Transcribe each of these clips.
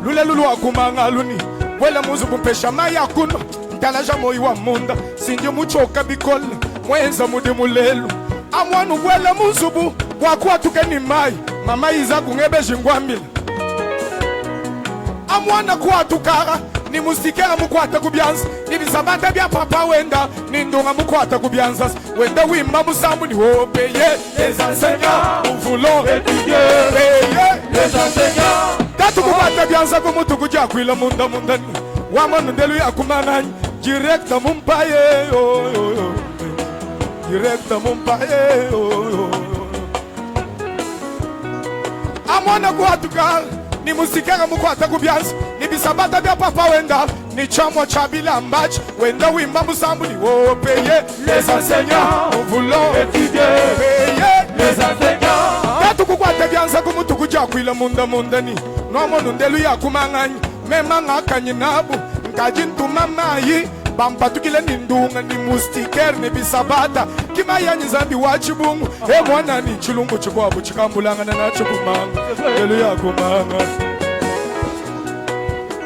lule lulu akumanga luni wela muzu kumpesha maya kuno Kalaja moi wa munda sinje muchoka bikola mwenza mude mulelu amwanu wela muzubu kwa tukeni mai mama iza kungebe jingwambila amwana kwa tukara ni musikera mukwata kubyanza ni bisabata bya papa wenda ni ndunga mukwata kubyanza wenda wimba musambu ni hopeye les enseignants nous voulons étudier les enseignants tatu kukwata byanza kumutu kuja kwila munda munda wamanu ndelu ya kumanganyi direct mumpaye direct mumpaye amwana kwa tukara ni musikera mukwata kubyanza ni bisabata bya papa wenda ni chamo chabila mbachi wenda wimba musambu ni payer les enseignants nous voulons étudier payer les enseignants tatu kukwata byanza kumutu kuja kwila munda munda ni nomo ndelu ya kumanganyi mema ngakanyi nabu nkajintu mamayi bampatukile ni ndunga ni mustiker ni bisabata kimaya nzambi wa chibungu mwana ni chilungu chikwabu chikambulanga na chikumanga ndelu ya kumanga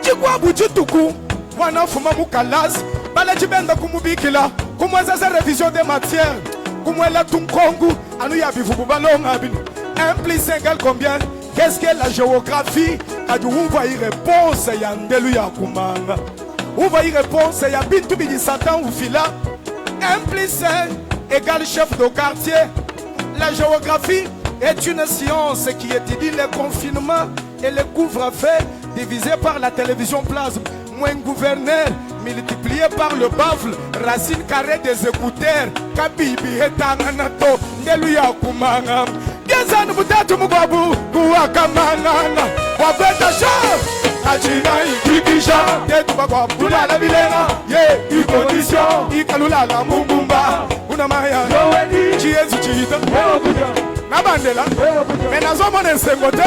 chikwabu chituku mwana fuma mukalasi bala chibenda kumubikila kumweza za révision des matières kumwela tunkongu anu ya bivubu balonga bini 1 plus 1 égale combien? Qu'est-ce que la géographie? Kadu uva y réponse ya ndelu ya kumanga uva y réponse ya bintu bidi satan ou fila 1 plus 1 égale chef de quartier. La géographie est une science qui étudie les confinements et les couvre-feux divisé par la télévision plasme, moins gouverneur, multiplié par le baffle, racine carrée des écouteurs, kabibi etanganato, neluya kumanga. Gezanu butatu mubabu, kuwakamanga, wabeta shaf, achina ikikisha, tetu bakwa bula la bilenga, ye, ikondition, ikalula la mumbumba, unamaya, chiezu chita, nabandela, menazomo nensengote,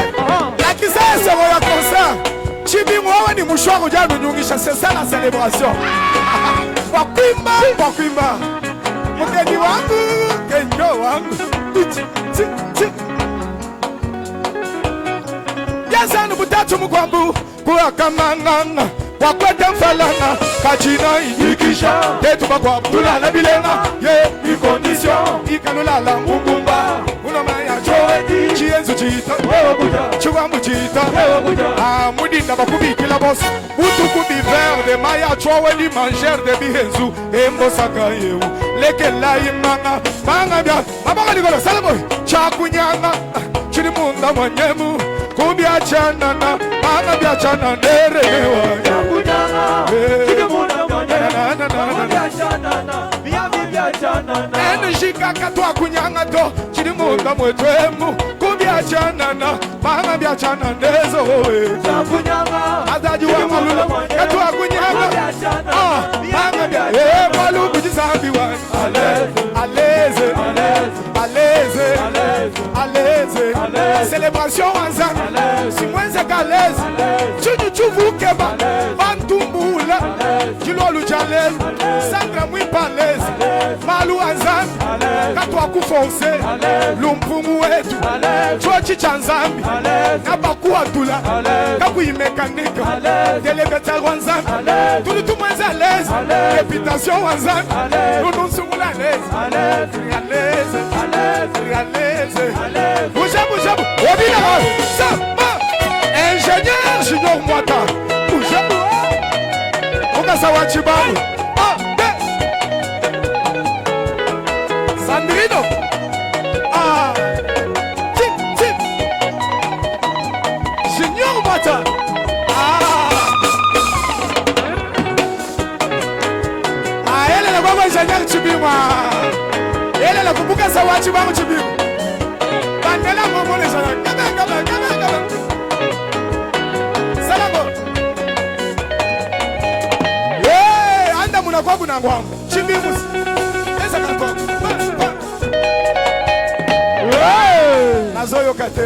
lakisa esego ya concert. Chibi mwawe ni mshwangu janu nyungisha, c'est ça la célébration. Wakwimba, mkeni wangu, kenyo wangu. Yazanu butatu mkwambu, kuwa kamanganga. Wakwete mfalana, kachina inikisha. Tetu bakwa bula na bilenga, ye, ikondisyon, ikalula la mungumba. Unamaya choeti, chienzu chita, chiwambu chita. Mudinda bakubikila boss, utuku biver de maya chowe ni manger de bihenzu. Embo saka yewu, leke la imanga. Manga bia, mabanga ligolo, salaboy. Chakunyanga, chirimunda mwanyemu. Kubia chanana, manga bia chanana, nerewa. Chakunyanga, chirimunda mwanyemu. Kubia chanana, bia chanana. Enishika katwa kunyanga to, chirimunda mwetwemu. Kubia chanana, manga bia chanana, nezo. Chakunyanga, azaji wa malula, katwa kunyanga. Manga bia, malu kujizambi wa. Aleze, célébration ensemble. Si moins c'est qu'à l'aise, tu vous keba, bantumbula, tu l'olu jalez, sandra mouille pas l'aise, malou ensemble, katwa kufonse, lumpumu etu, chua chichanzambi, nabaku atula, kabui mécanique, télévétal ensemble, tout moins à l'aise, réputation ensemble, nous nous sommes à l'aise, Bougez, Obina, Samba, ingénieur Junior Mwata, bougez, Okasawa Chibamu, Sandrino, Tip, Junior Mwata, elle est la bonne ingénieur Chibima, elle est la Kubuka Sawa Chibamu Chibima. Bandela momo les gens. Kaba. Salamo. Anda muna kwa bunangwa. Chimbimus. Esa kanko. Nazoyo kate.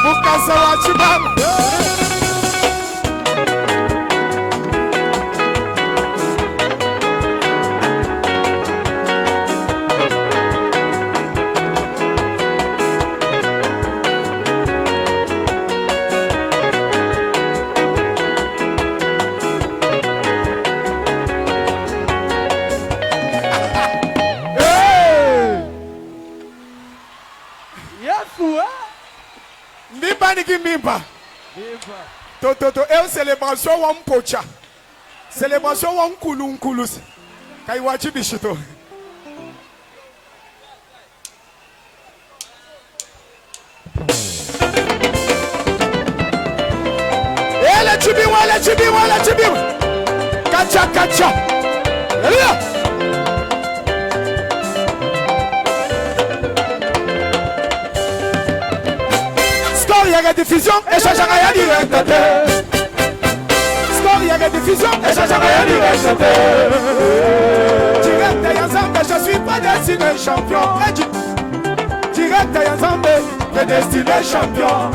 Bukasa wa chibamu. nani kimimba toto et célébration wa mpocha célébration wa nkulu kai wachi bishito ele chibi kacha Hallelujah. Score y'a diffusion et change rien direct. Score y'a diffusion et change rien direct. Direct et ensemble, je suis pas destiné champion. Direct et ensemble, prédestiné champion.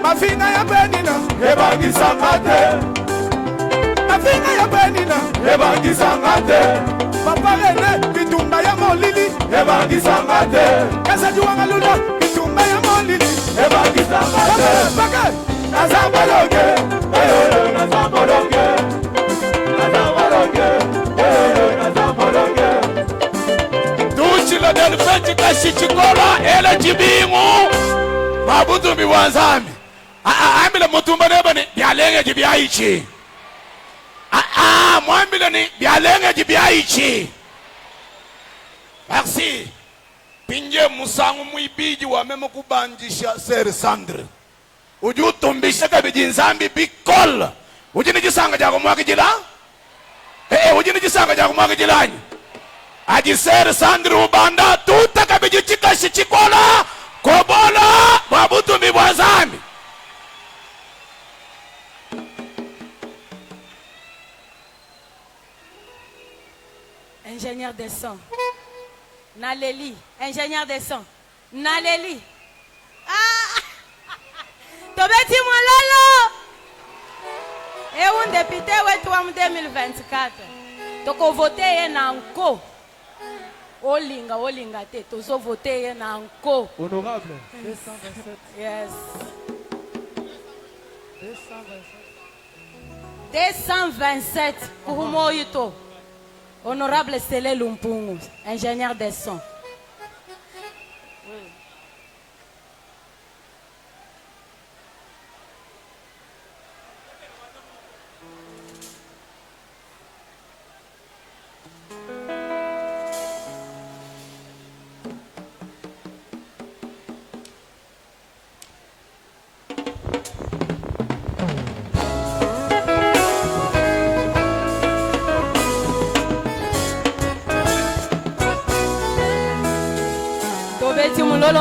Ma fille n'a pas nina, et bangi samate. Ma fille n'a pas nina, et bangi samate. Papa René, bitumba ya molili, et bangi samate. Kasa juanga lula, bitumba ya molili, et bangi samate. Papa, nazambologe, nazambologe, nazambologe, nazambologe. Tuchila del feti kashichikola, ele jibingu, mabutu miwanzami. Amile mutumba nebani, bialenge jibiaichi. Mwambile ni bialenge jibiaichi. Merci. Pinje musangu muibiji wa memo kubanjisha Seri Sandre. Uju tumbisha kabiji nzambi bikol. Uji ni jisanga jako mwaki jila? Uji ni jisanga jako mwaki jilanyi? Aji Seri Sandre ubanda tuta kabiji chika shichikola. Kobola wabutu miwazami. Ingénieur des sons. Naleli. Ingénieur des sons. Naleli. Ah! Tobeti Mololo. Et un député en 2024. Toko voté en anko. Olinga te. Tozo voté en anko. Honorable. 227. Yes. 227. 227. Kuhumo yuto. Honorable Stélé Lumpungu, ingénieur des sons. Mulolo.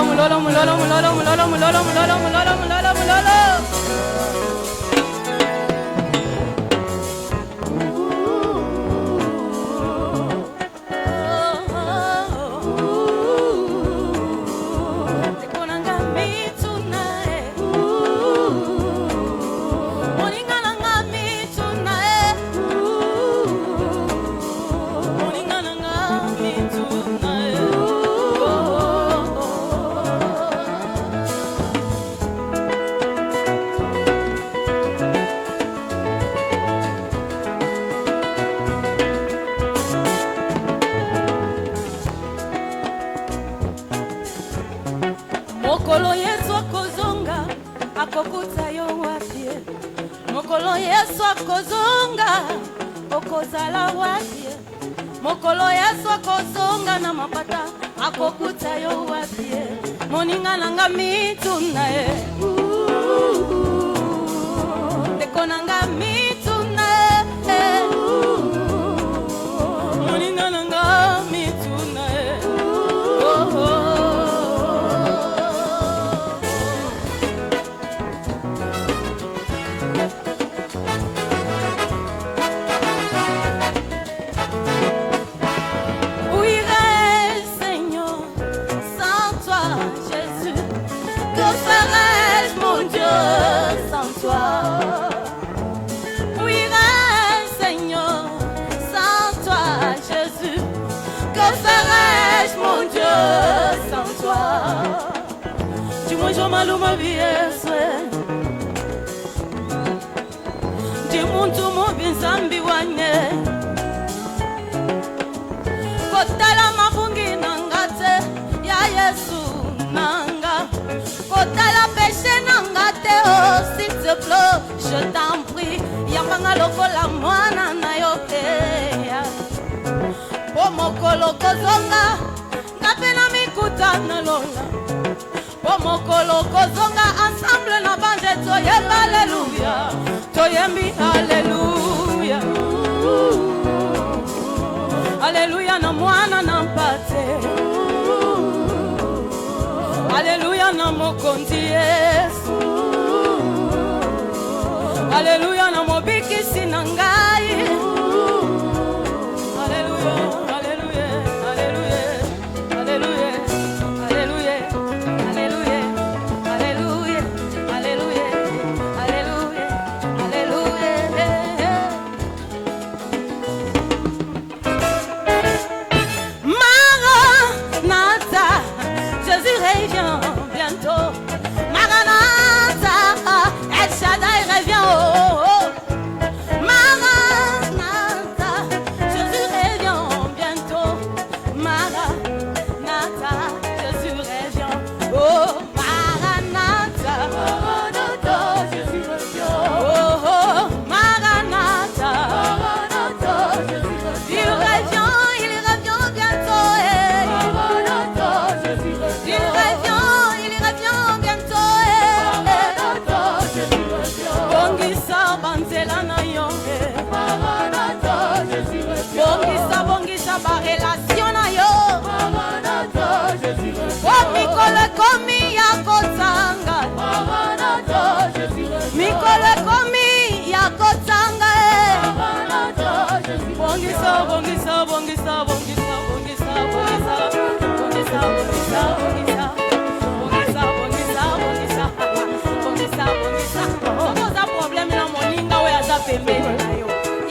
Mokolo Yesu akozonga akokuta yo wapie. Mokolo Yesu akozonga okozala wapie. Mokolo Yesu akozonga na mapata akokuta yo wapie. Moninga nanga mituna e. Deko nanga mituna e. Moninga nanga mituna e. Oh, oh. Maluma vieswe Di muntu mubinzambi wane Kotala mabungi nangate Ya Yesu nanga Kotala peshe na je t'en prie, yambanga lokola mwana na yo po mokolo kozonga ngape na mikuta na lola po mokolo kozonga ensemble na banje toyemba alleluya toyembi alleluya alleluya na mwana na mpate alleluya na mokonzi Yesu alleluya na mobikisi na ngai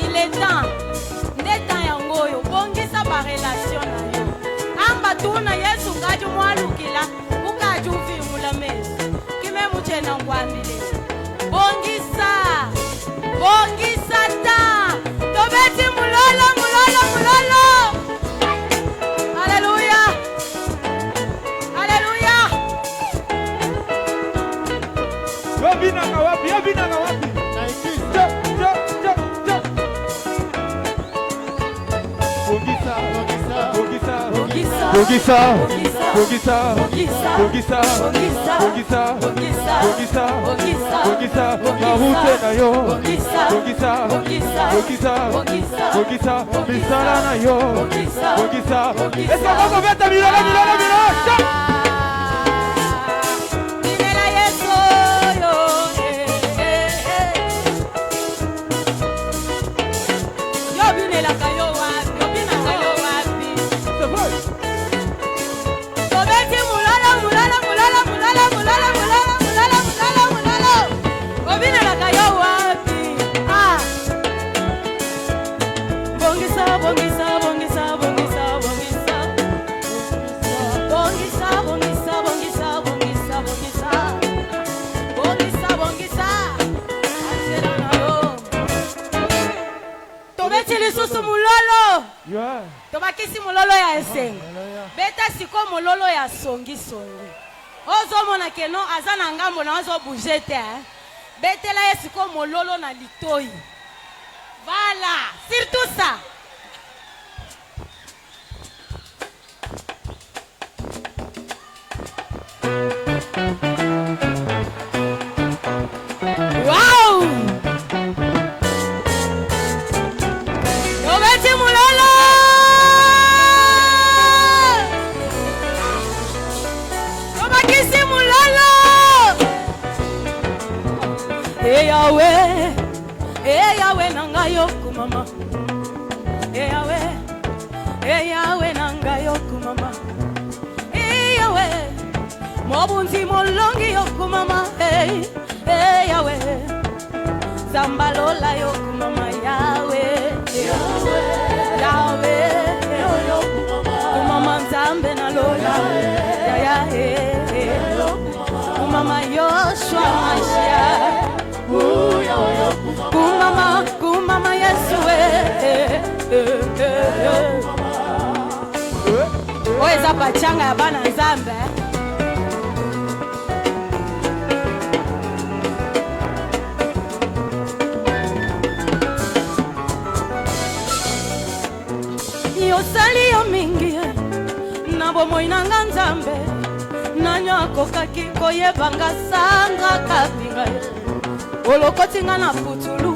Il est temps, yangoyo, bongisa ba relation na yo. Amba tuna Yesu ngaju mwalukila, ukaju vimula mezi. Kime muchena ngwambile. Bongisa, bongisa ta. Tobeti mulolo, mulolo, mulolo. Alléluia. Alléluia. Yobina ngawapi, yobina ngawapi. Bogisa, Bogisa, Bogisa, Bogisa, Bogisa, Bogisa, Mahute na yo, Bogisa, Bogisa, Bogisa, Misala na yo, Bogisa, esa koko veta milala, milala, milala. Tobakisi mulolo ya esengo. Beta siko mulolo ya songi songi. Ozo mona keno azana ngambo na ozo bougete Betela ye siko mulolo na litoi. Voilà, surtout ça. Wow! Tobeti mulolo. Yahweh nangayo kumama. Yahweh nangayo kumama. Yahweh mobunzi molongi yo kumama. Yahweh zambalola yo kumama. Yahweh kumama nzambe na lola. Kumama Yoshua Mashiach. Kumama Yesu Oeza pachanga ya bana nzambe Boni osali yo mingi na bomoi nanga Nzambe nanyako kaki koyebanga sanga kapinga olokoti nga na putulu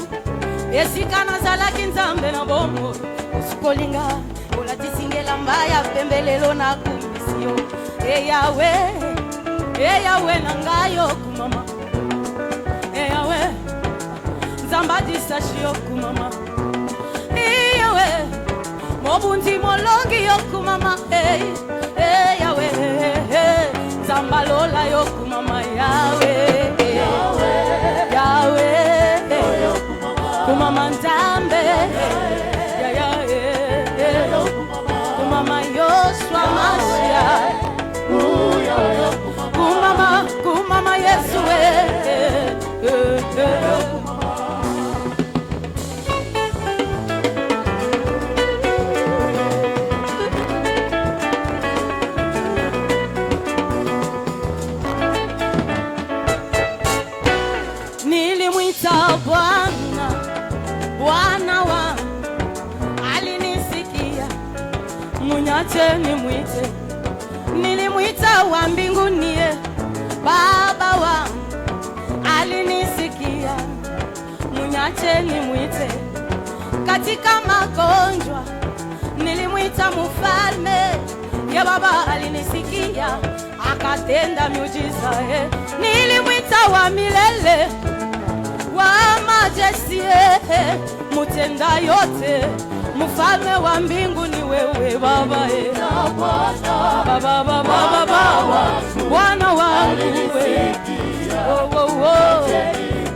esika nazalaki Nzambe na bomo osikolinga olatisingela mbaya pembelelo na kumisio Yawe na ngayo kumama Yawe Nzamba disashi yo kumama Yawe Mobundi molongi yo kumama Yawe Nzamba lola yo kumama Yawe Kumama Nzambe Kumama Yoshua Mashiach Kumama Yesu Nilimwita Bwana wa alinisikia munyache nimwite Nilimwita wa mbinguni Baba wa alinisikia munyache nimwite katika magonjwa nilimwita mfalme ya Baba alinisikia akatenda miujiza Nilimwita wa milele wa majesty mutenda yote mfalme wa mbinguni wewe Baba Bwana wangu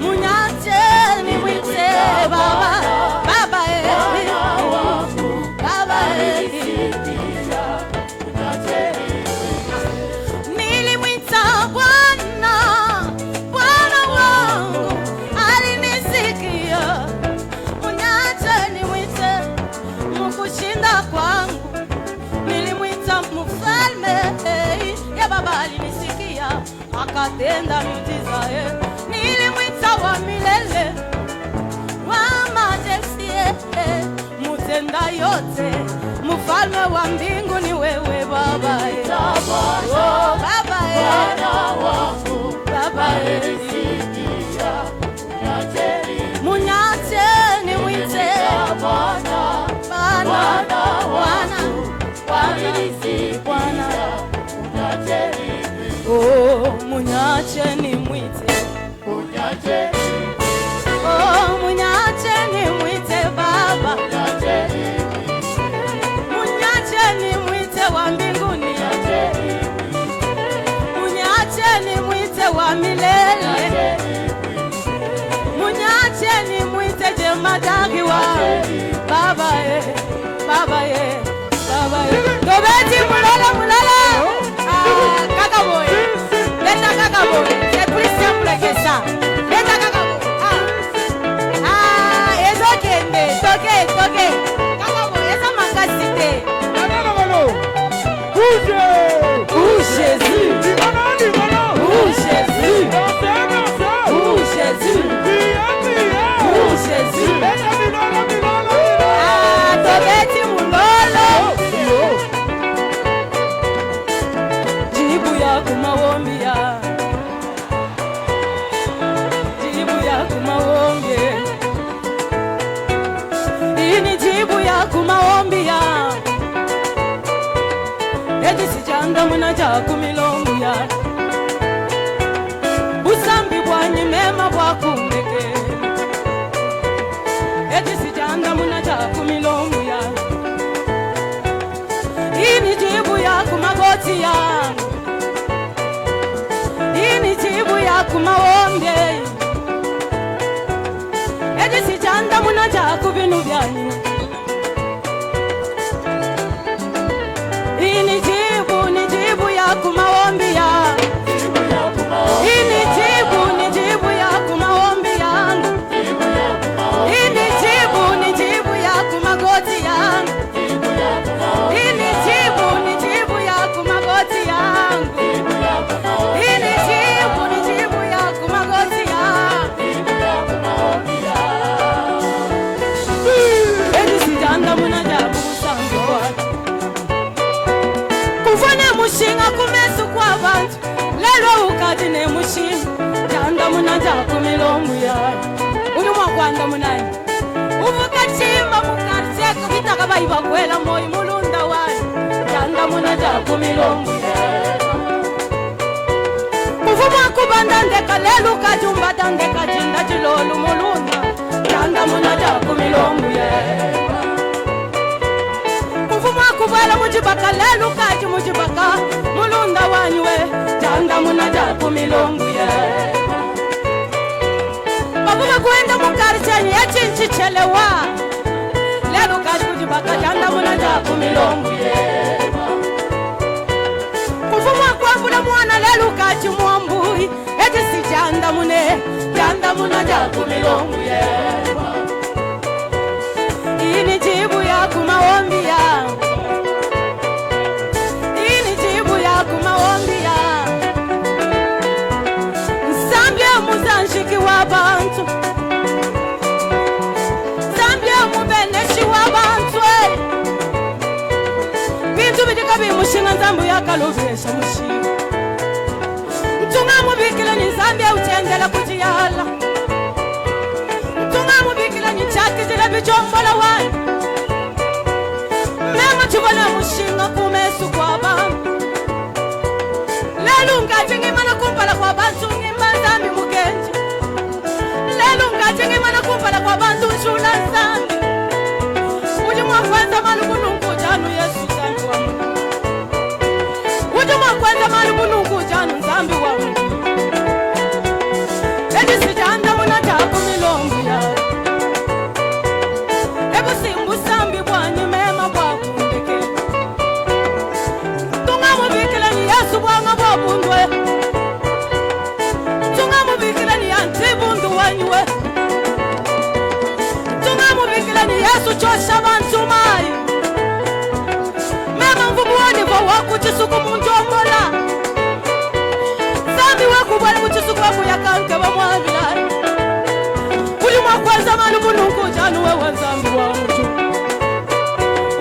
munyache nimwite Baba nilimwita Bwana wangu alinisikia munyache nimwite mukushinda kwangu nilimwita mfalme ya Baba alinisikia akatenda miujiza nilimwita wa milele wa majesty mutenda yote mfalme wa mbinguni wewe Baba munyache nimwite Bwana munyache nimwite munyache nimwite Baba munyache nimwite wa mbinguni munyache nimwite wa milele munyache nimwite jemadari wa Baba Tobeti mulala kaka boy leta kaka boy c'est plus simple que ça leta kaka boy ezokende toke kaka boy esa makasite Jésus Tobeti mulolo jibu ya kumawombi ini jibu ya kumaombi eti sijanda muna ja kumilongu usambi bwanyi mema bwakumeke eti sijanda muna ja kumilongu ini jibu ya kumagoti ini jibu ya kumaombi eti sijanda muna ja kubinu byanyu ini jibu ya kumaombi ini jibu ya kumaombi yangu ini jibu ya kumagoti yangu ini jibu ya kumagoti yangu jako milongo ya uni mwakwanda munani uvuka chimba mukarseka vitaka vaivakwela moyi mulunda wani janda muna jako milongo ya muvuma kubanda ndeka lelu kajumba dandeka jinda jilolu mulunda janda muna jako milongo ya muvuma kubala mujibaka lelu kaji mujibaka mulunda wanywe janda muna jako milongo ya babuga kwenda mukarcheni ya chinchi chelewa lelu kaji mujibaka janda muna jako milongo ya muvuma kwambula mwana lelu kaji mwambui eti si janda muna jako milongo ya ini jibu ya kumaombi ya ini jibu ya kumaombi ya Zambia muzanshiki wa bantu Zambia mubeneshi wa bantu bintu bidika bimushinga nzambu ya kalubesha mushinga mtunga mubikila ni Zambia utendela kujiyala mtunga mubikila ni chaki zile bichombola wani mema chubona mushinga kumesu kwa bantu lelu ngajengi mana kumpala kwa bantu ngimba zambi mugenji lelu ngajengi mana kumpala kwa bantu nshula zambi uji mwakwenza malukunungu janu Yesu zambi wa mungu uji mwakwenza malukunungu janu zambi wa mungu edi sijanda muna jako milongo ya ebu simbu zambi bwanyi mema bwa kundeke tunga mubikila ni Yesu bwanga bwa bundwe tunga mubikila ni antibundu wanywe tunga mubikila ni Yesu chosha bantu mai mema mvubuwani vo waku chisuku munjombola zambi waku bwani kuchisuku waku yakanke wa mwavilai uli mwakwenza manu bunungu janu wewe zambi wa mtu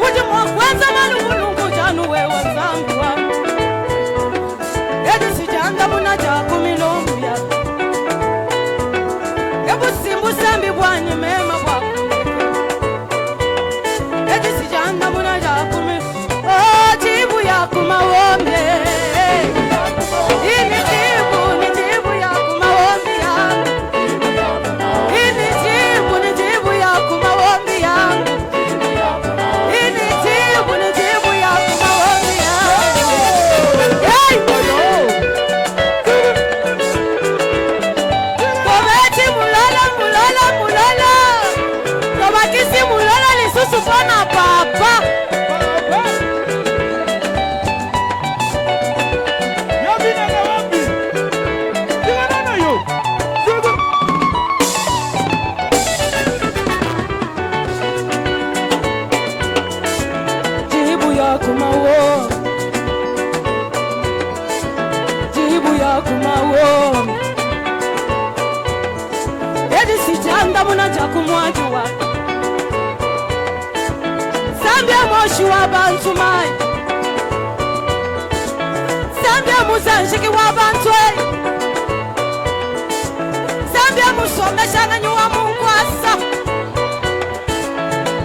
uli mwakwenza manu bunungu janu wewe zambi wa mtu edi sijanda muna jako milongo ya ebu simbu zambi bwanyi mema bwaku edi sijanda muna jako milongo jibu ya kumawombe ini jibu ya kumawombe yangu ini jibu ya kumawombe yangu ini jibu ya kumawombe yangu hey! Kobeti mulala Kobakisi mulala lisusu pona papa jibu ya kumawo edi sijanda muna jako mwajuwa Zambia moshi wa bantu mai Zambia muzanshiki wa bantu Zambia musomesha na nyuwa munkwasa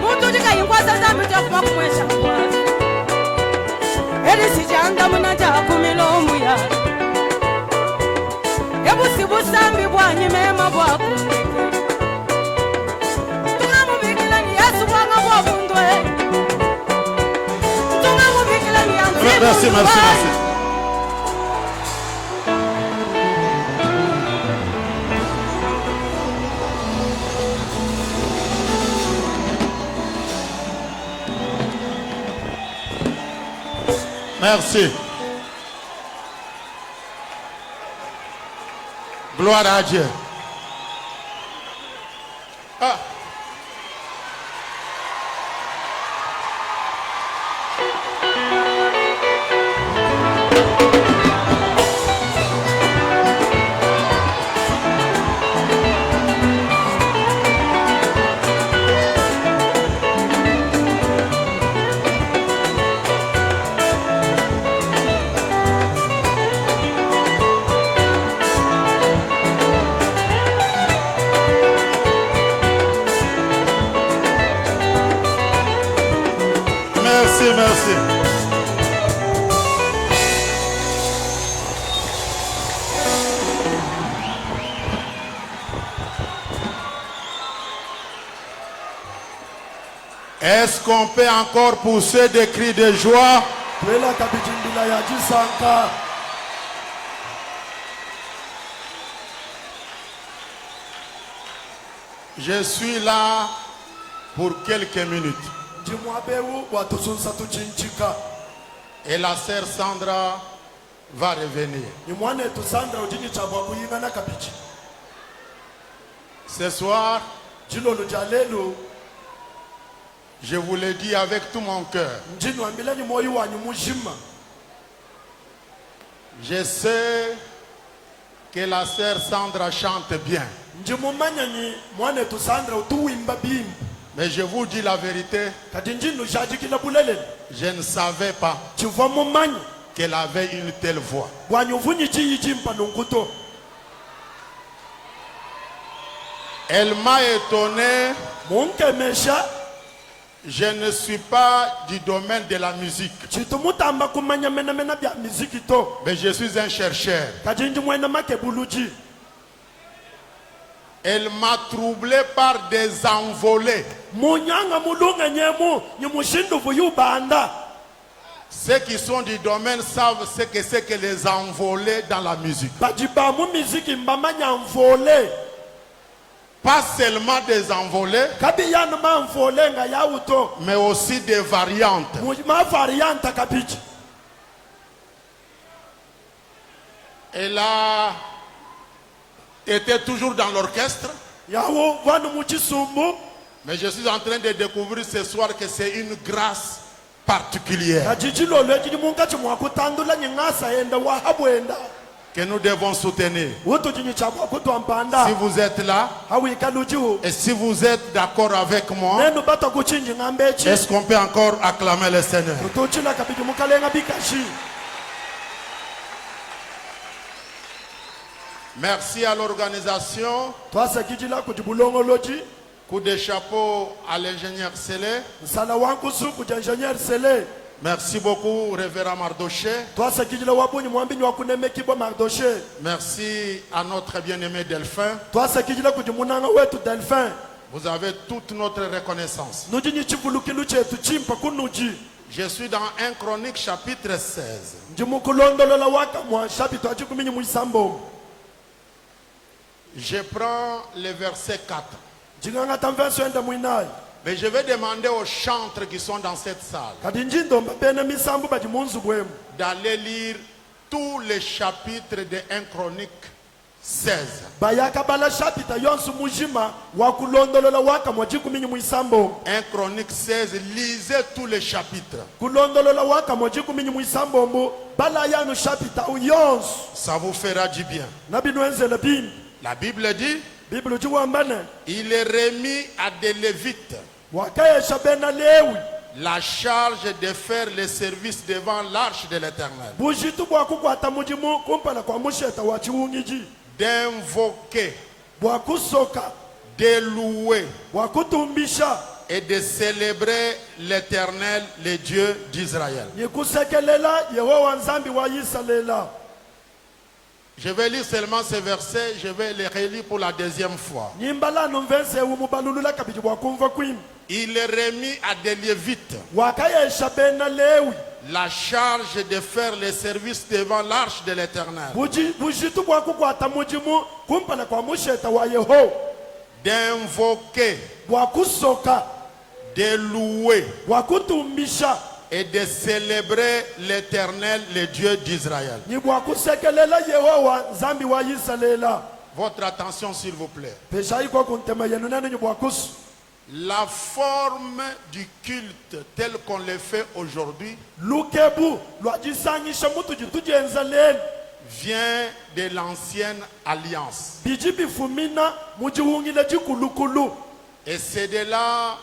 muntu jika yinkwasa Zambia utakuma kumwesha kwasa edi sijanda muna jako milongo ya ebu sibu sambi bwanyi mema bwaku tunga mubikila ni Yesu bwanga bwa bundwe tunga mubikila ni antibu Merci. Merci. Gloire à Dieu. Ah. Est-ce qu'on peut encore pousser des cris de joie? Twela kabijimbila ya jisanka. Je suis là pour quelques minutes. Jimwabewu watusunsa tuchinchika. Et la sœur Sandra va revenir. Nimwane tu Sandra ujini chabwa kuyingana kabichi. Ce soir, Jilo lujalelu. je vous le dis avec tout mon cœur. Njinu ambile ni moyo wanyu mujima. Je sais que la sœur Sandra chante bien. Njimumanya ni mwane tu Sandra utuwimba bimba. Mais je vous dis la vérité, Kati njinu jajikila bulele. je ne savais pas Chiva mumanya. qu'elle avait une telle voix. Wanyu vunyi chiyi jimpa nunguto. Elle m'a étonné. Munke mesha. Je ne suis pas du domaine de la musique, Chitumutamba kumanya mena mena bya miziki to. mais je suis un chercheur. Kajinji mwena make buluji. Elle m'a troublé par des envolées. Munyanga mulunga nyemu nyimushindu vuyu banda. Ceux qui sont du domaine savent ce que c'est que les envolées dans la musique. Bajiba mu miziki mbamanya mvole. Pas seulement des envolées, Kabi yana ma mvole nga ya uto. mais aussi des variantes. Ma variante kabichi. Elle a été toujours dans l'orchestre, Yawo wanu muchisumbu. mais je suis en train de découvrir ce soir que c'est une grâce particulière Kajiji lolo ejidi munga chimwakutandula nyingasa enda wahabwenda. que nous devons soutenir. Uto jinyi chabwa kutuampanda. Si vous êtes là, Hawi kalujiu. et si vous êtes d'accord avec moi, Nenu bata kuchinji ngambechi. est-ce qu'on peut encore acclamer le Seigneur? Tutuchila kabiji mukalenga bikashi. Merci à l'organisation. Twasa kijila kujibulongoloji. Coup de chapeau à l'ingénieur Sélé. Msala wangu su kujanjanyeri sele. Merci beaucoup, révérend Mardoché. Twasa kijila wabuni mwambini wakuneme kibo Mardoshe. Merci à notre bien-aimé Delphin. Twasa kijila kujimunanga wetu Delphin. Vous avez toute notre reconnaissance. Nujinyi chivulukilu chetu chimpa kunuji. Je suis dans 1 Chronique chapitre 16. Njimukulondolola waka mwa shapitu achikumini muisambo. Je prends le verset 4. Jinganga tamverso enda muinai. Mais je vais demander aux chantres qui sont dans cette salle Kadinjindo mbapene misambu bajimunzu bwemu. d'aller lire tous les chapitres de 1 Chronique 16. Bayaka bala shapita yonsu mujima wakulondolola waka mwa chikumini muisambo. 1 Chronique 16, lisez tous les chapitres. Kulondolola waka mwa chikumini muisambo mbu. Bala yanu shapita uyonsu. Ça vous fera du bien. Nabinwenzele bimbi. La Bible dit, Bible ujiwambane. il est remis à des Lévites Wakayesha bena lewi. la charge de faire le service devant l'arche de l'Éternel, Bujitu bwakukwata mujimu kumpala kwa musheta wa chiwungiji. d'invoquer, Bwakusoka. de louer Bwakutumbisha. et de célébrer l'Éternel, le Dieu d'Israël. Yikusekelela Yehowa nzambi wa Isalela. Je vais lire seulement ces versets, je vais les relire pour la deuxième fois. Nimbala numvense umubalulula kabiji bwakumva kwim. Il est remis à des Lévites Wakayesha bena lewi. la charge de faire le service devant l'arche de l'Éternel, Bujitu bwakukwata mujimu kumpala kwa musheta wa Yehowa. d'invoquer, Bwakusoka. de louer Bwakutumbisha. et de célébrer l'Éternel, le Dieu d'Israël. Ni bwakusekelela Yehowa nzambi wa Isalela. Votre attention s'il vous plaît. Pesha iko kuntema yenu nani ni bwakusu. La forme du culte tel qu'on le fait aujourd'hui Lukebu lwajisanyisha mutu jitujenza lelu. vient de l'ancienne alliance. Biji bifumina mujiwungile jikulukulu. Et c'est de là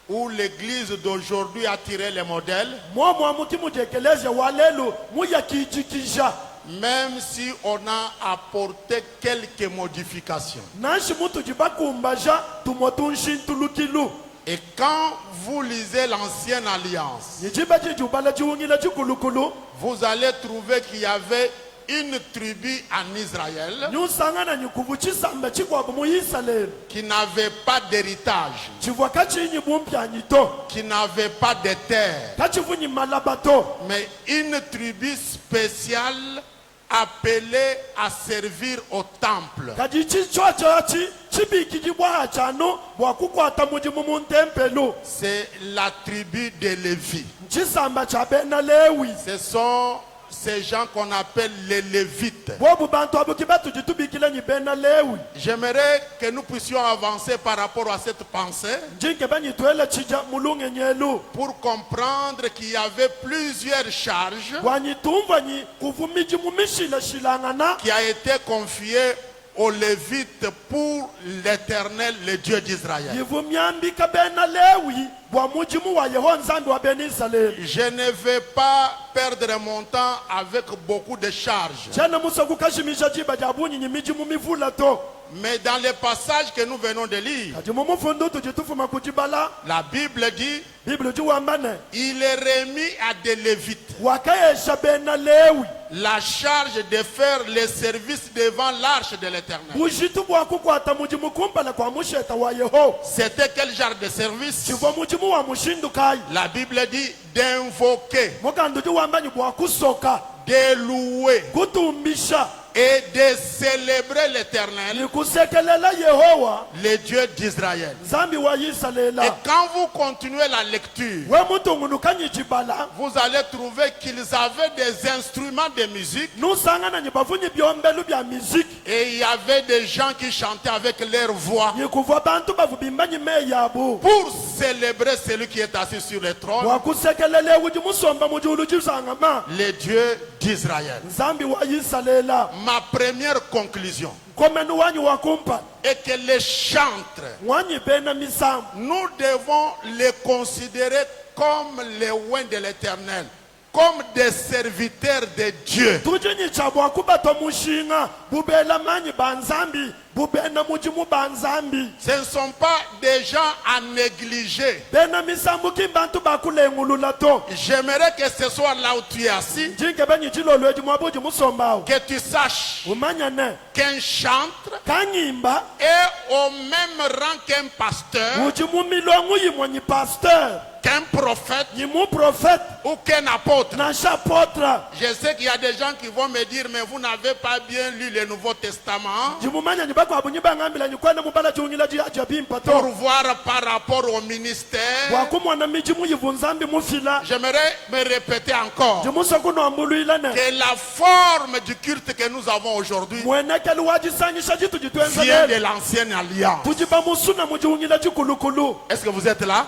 où l'église d'aujourd'hui a tiré les modèles, Mwa muti mujekeleze walelu muya kijikisha. même si on a apporté quelques modifications. Nashi mutu jibakumbaja tumotunshintulukilu. Et quand vous lisez l'ancienne alliance, Yijiba jijubala jiwungile jikulukulu. vous allez trouver qu'il y avait une tribu en Israël nyusangana nyikuvu chisambe chikwabu mu Israel qui n'avait pas d'héritage, chivwa kachinyi bumpyanyito qui n'avait pas de terre, kachivunyi malabato mais une tribu spéciale appelée à servir au temple. kadi chichwachachi chibikiji bwaha chano bwakukwata mujimu mu ntempelo C'est la tribu de Lévi. chisamba cha bena Lewi Ce sont ces gens qu'on appelle les Lévites. bobu bantu abukibatu jitubikile nyi bena Lewi J'aimerais que nous puissions avancer par rapport à cette pensée njinke banyitwele chija mulunge nyelu pour comprendre qu'il y avait plusieurs charges wanyitumva nyi kuvumiji mu mishila shilangana qui a été confiée aux Lévites pour l'Éternel, le Dieu d'Israël. yivumyambika bena Lewi bwa mujimu wa Yehova nzambi wa beni Israel Je ne vais pas perdre mon temps avec beaucoup de charges. chene musoku kashimisha jiba jabunyi nyi mijimu mivula to Mais dans les passages que nous venons de lire, kadi mumufundu tujitufuma kujibala la Bible dit Bible jiwambane il est remis à des Lévites wakayesha bena Lewi la charge de faire le service devant l'arche de l'Éternel. bujitu bwakukwata mujimu kumpala kwa musheta wa Yehova C'était quel genre de service? chivo mujimu wa mushindukai La Bible dit d'invoquer, mukandu jiwambanyi bwakusoka de louer kutumbisha et de célébrer l'Éternel, nikusekelela Yehova le Dieu d'Israël. nzambi wa Et Israela quand vous continuez la lecture, we mutungunu kanyijibala vous allez trouver qu'ils avaient des instruments de musique nusangana nyi bavunyi byombelu bya miziki et il y avait des gens qui chantaient avec leur voix nyikuva bantu bavubimba nyi meyabu pour célébrer celui qui est assis sur le trône, wakusekelela uji musomba mujulu jisangama le Dieu d'Israël. nzambi wa Israela Ma première conclusion komenu wanyi wakumpa est que les chantres, wanyi bena misambu nous devons les considérer comme les oins de l'Éternel, comme des serviteurs de Dieu. tujinyicha bwakubato mushinga bubela manyi banzambi bubena mujimu banzambi Ce ne sont pas des gens à négliger. bena misambu kimbantu bakulengulula to J'aimerais que ce soit là où tu es assis, njinke benyijilolweji mwabuji musombawo que tu saches umanyane qu'un chantre kanyimba est au même rang qu'un pasteur, mujimu milongu yimwe nyi pasteur qu'un prophète nyimu prophète ou qu'un apôtre. na chapotra Je sais qu'il y a des gens qui vont me dire, mais vous n'avez pas bien lu le Nouveau Testament jimumanya nyibako abunyi bangambila nyikwenda mubala chiungila jiaja bimpa pour to voir par rapport au ministère. bwakumwana mijimu yivunzambi mufila J'aimerais me répéter encore jimusokuno ambuluilane que la forme du culte que nous avons aujourd'hui mwenekeli wajisanyisha jitu vient de jitwenzelele l'ancienne alliance. tujiba musuna mujiungila jikulukulu Est-ce que vous êtes là?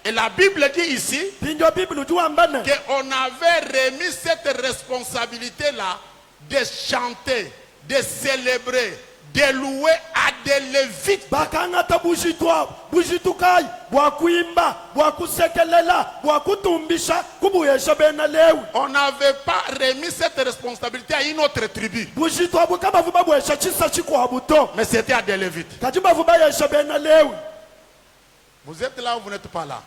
Et la Bible dit ici pinjo bibili jiwambane qu'on avait remis cette responsabilité-là de chanter, de célébrer, de louer à des Lévites. bakangata bujitukai bwakuimba bwakusekelela bwakutumbisha kubuyesha bena Lewi On n'avait pas remis cette responsabilité à une autre tribu, bujitwa bukabavu babwesha chisa chikwabu to mais c'était à des Lévites. kati bavu bayesha bena Lewi Vous êtes là ou vous n'êtes pas là?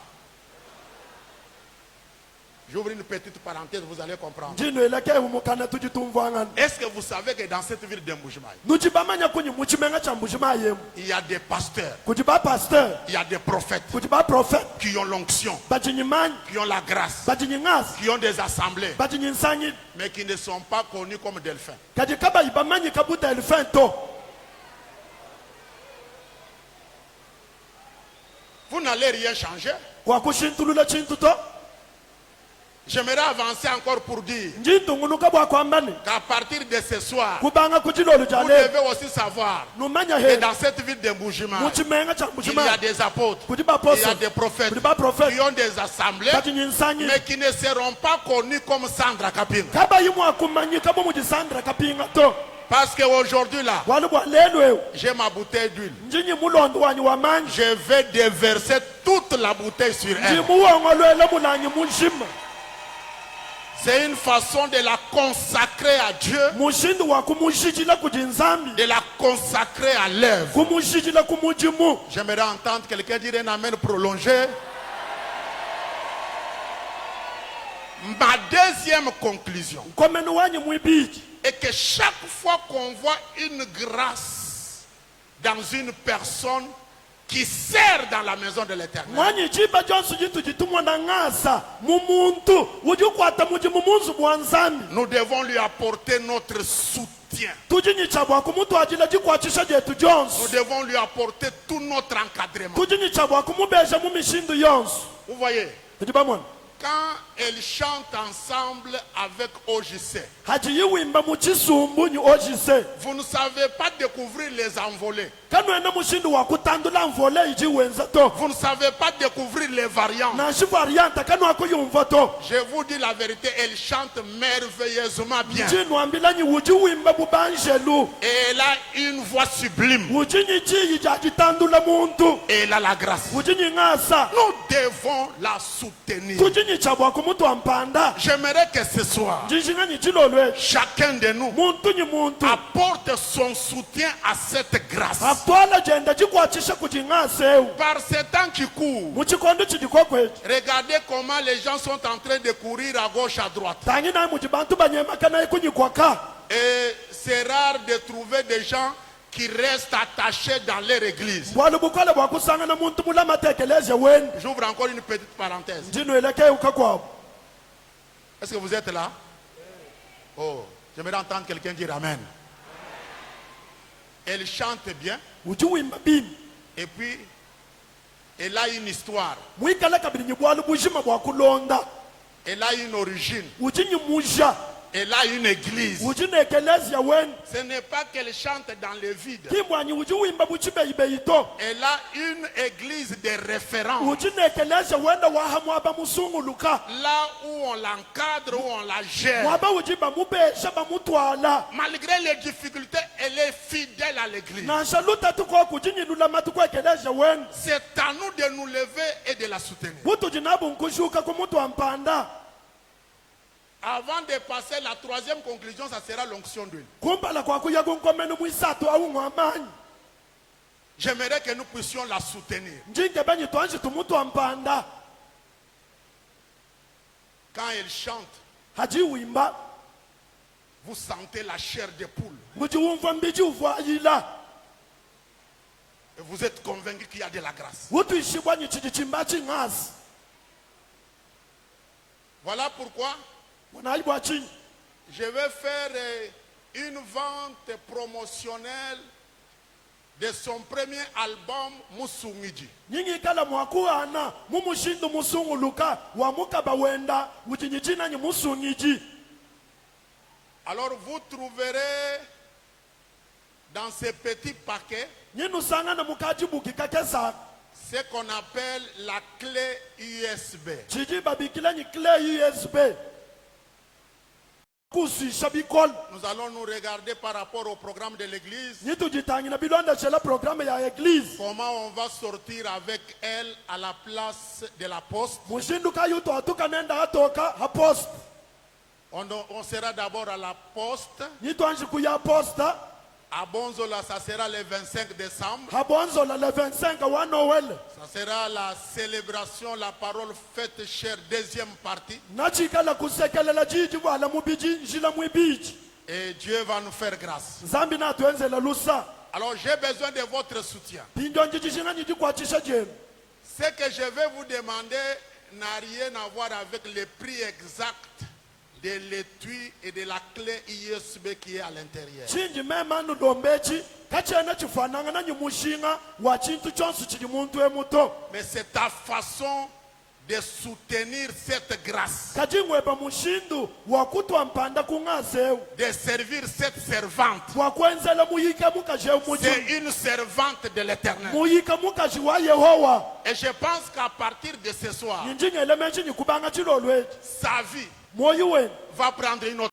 J'ouvre une petite parenthèse, vous allez comprendre. njino eleke humukana tujitumvangana Est-ce que vous savez que dans cette ville de Mbujimayi, nujibamanya kunyi muchimenga cha mbujima yemu il y a des pasteurs, kujiba pasteur il y a des prophètes kujiba prophète qui ont l'onction, bajinyimanyi qui ont la grâce, bajinyingasi qui ont des assemblées, bajinyinsanyi mais qui ne sont pas connus comme delphins. kadi kaba ibamanyi kabuta elfen to Vous n'allez rien changer. kwakushintulula chintu to J'aimerais avancer encore pour dire njintunguluka bwakwambani qu'à partir de ce soir, kubanga kujilolu vous jale devez aussi savoir numanya que he dans cette ville de Mbujimayi, muchimenga cha il y mbujima a des apôtres, kujiba il y a apostle des prophètes kujiba prophète qui ont des assemblées, bajinyinsanyi mais qui ne seront pas connus comme Sandra Kapinga. kaba yimu akumanyika bo mujisandra kapinga to Parce qu'aujourd'hui là, wali bwa lelo j'ai ma bouteille d'huile. njinyi mulondo wanyi wamanyi Je vais déverser toute la bouteille sur elle. njimuwongolwele mulanyi munjima C'est une façon de la consacrer à Dieu, mushindi wa kumujijila kujinzambi de la consacrer à l'œuvre. kumujijila kumujimu J'aimerais entendre quelqu'un dire un amen prolongé. Ma deuxième conclusion komenu wanyi mwibiji Et que chaque fois qu'on voit une grâce dans une personne qui sert dans la maison de l'Éternel, mwanyi chiba jonsu jitu jitumwa na ngasa mumuntu ujukwata muji mumunzu mwanzambi nous devons lui apporter notre soutien. tujinyichagwa kumutu ajila jikwachisha jetu Nous jonsu devons lui apporter tout notre encadrement. tujinyichagwa kumubeja mu mishindu yonsu Vous voyez, tujibamona quand elles chantent ensemble avec OJC, hajiyiwimba mu chisumbu nyu ojise vous ne savez pas découvrir les envolées. kanwena mushindu wa kutandula mvole ijiwenza to Vous ne savez pas découvrir les variantes. na shivarianta kanwa kuyumva to Je vous dis la vérité, elle chante merveilleusement bien. jinwambilanyi wujiwimba bubanjelu Et elle a une voix sublime. wujinyichiyi jajitandula muntu Et elle a la grâce. wujinyingasa Nous devons la soutenir. tujinyichagwa kumutu wampanda J'aimerais que ce soir, njinjinganyi chilolwe chacun de nous muntu nyi muntu apporte son soutien à cette grâce. atwala jenda jikwachisha kujingasewu Par ces temps qui courent, muchikondo chidikokwechi regardez comment les gens sont en train de courir à gauche, à droite. tangi naye muchi bantu banyemakanaye kunyikwaka Et c'est rare de trouver des gens qui restent attachés dans leur église. bwali bukole bwakusangana muntu mulamatekeleze weni J'ouvre encore une petite parenthèse. njinwelekeuka kwabo. Est-ce que vous êtes là? Oh, j'aimerais entendre quelqu'un dire Amen. Elle chante bien uchiwimba bimi et puis elle a une histoire, mwikala kabili nyi bwali bujima bwakulonda elle a une origine, uchinyimusha elle a une église. uchinekelezya weni Ce n'est pas qu'elle chante dans le vide. kimbwanyi uchiwimba buchibeibeito Elle a une église de référence. uchinekelezya wenda wahamwaba musunguluka Là où on l'encadre, où on la gère. mwaba uchiba mubesha bamutwala Malgré les difficultés, elle est fidèle à l'église. nansha lutatu kwa kuchinyilula matukwekelezya weni C'est à nous de nous lever et de la soutenir. butu jinabu nkushuka kumutu wampanda Avant de passer la troisième conclusion, ça sera l'onction d'huile. kumpala kwa kuya kunkomenu mwisatu awung'wamanyi J'aimerais que nous puissions la soutenir. njinge benyi twanji tumutu wampanda Quand elle chante, hajiwimba vous sentez la chair des poules. mujiwumva mbiji uvwayila Et vous êtes convaincu qu'il y a de la grâce. wutuishibwanyi chijichimba ching'asi Voilà pourquoi mwanayi bwa chini je vais faire une vente promotionnelle de son premier album, Musungiji. nyingikala mwakuhana mumushindu musunguluka wamukaba wenda wuchinyichinanyi musungiji. Alors vous trouverez dans ces petits paquets nyinusangana mukajibukika kesa ce qu'on appelle la clé USB. chijibabikilanyi clé USB kuswisha bikolo Nous allons nous regarder par rapport au programme de l'église, nyitujitangina bilondeshela programme ya eglise comment on va sortir avec elle à la place de la poste. mushinduka yuto atuka nenda atoka ha post On sera d'abord à la poste. nyitwanji kuya posta À Bonzola, ça sera le 25 décembre. habonzola le 25 wa Noel Ça sera la célébration, la parole faite chère, deuxième partie. nachikala kusekelela jiji bwala mubiji njila mwibiji Et Dieu va nous faire grâce. zambi natwenzela lusa Alors j'ai besoin de votre soutien. pinjo njijishinga nyijikwachisha jenu Ce que je vais vous demander n'a rien à voir avec le prix exact de l'étui et de la clé USB qui est à l'intérieur. chinji memanu dombechi kachena chifananga nanyi mushinga wa chintu chonse chili muntu emuto Mais c'est ta façon de soutenir cette grâce, kachingweba mushindu wakutwa mpanda kung'aseu de servir cette servante. wakwenzela muyike mukajeu C'est muji une servante de l'Éternel. muyike mukaji wa yehowa Et je pense qu'à partir de ce soir, nyinjingele menshi nyikubanga chilolwechi sa vie moyi wenu va prendre une autre